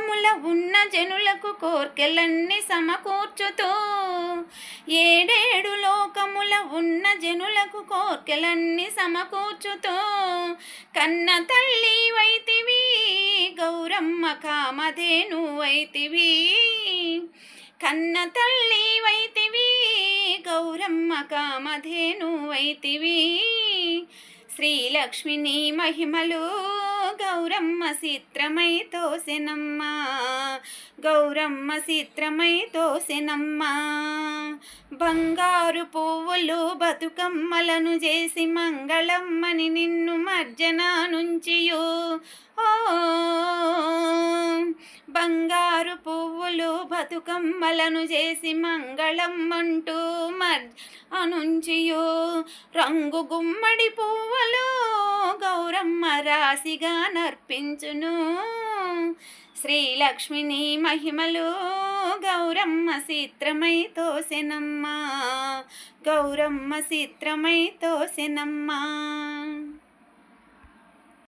లోకముల ఉన్న జనులకు కోర్కెలన్నీ సమకూర్చుతూ, ఏడేడు లోకముల ఉన్న జనులకు కోర్కెలన్నీ సమకూర్చుతూ, కన్న తల్లి వైతివి గౌరమ్మ కామధేను వైతివి, కన్న తల్లి వైతివి గౌరమ్మ కామధేను వైతివి. శ్రీలక్ష్మిని మహిమలు గౌరమ్మ చిత్రమై తోసెనమ్మ, గౌరమ్మ చిత్రమై తోసెనమ్మ. బంగారు పువ్వులు బతుకమ్మలను చేసి మంగళమ్మని నిన్ను మర్జన నుంచియు, ఓ బంగారు పువ్వులు బతుకమ్మలను చేసి మంగళమ్మంటూ అనుంచియు, రంగు గుమ్మడి పువ్వులు గౌరమ్మ రాశిగా నర్పించును. శ్రీలక్ష్మిని మహిమలు గౌరమ్మ చిత్రమై తోసెనమ్మ, గౌరమ్మ చిత్రమై తోసెనమ్మ.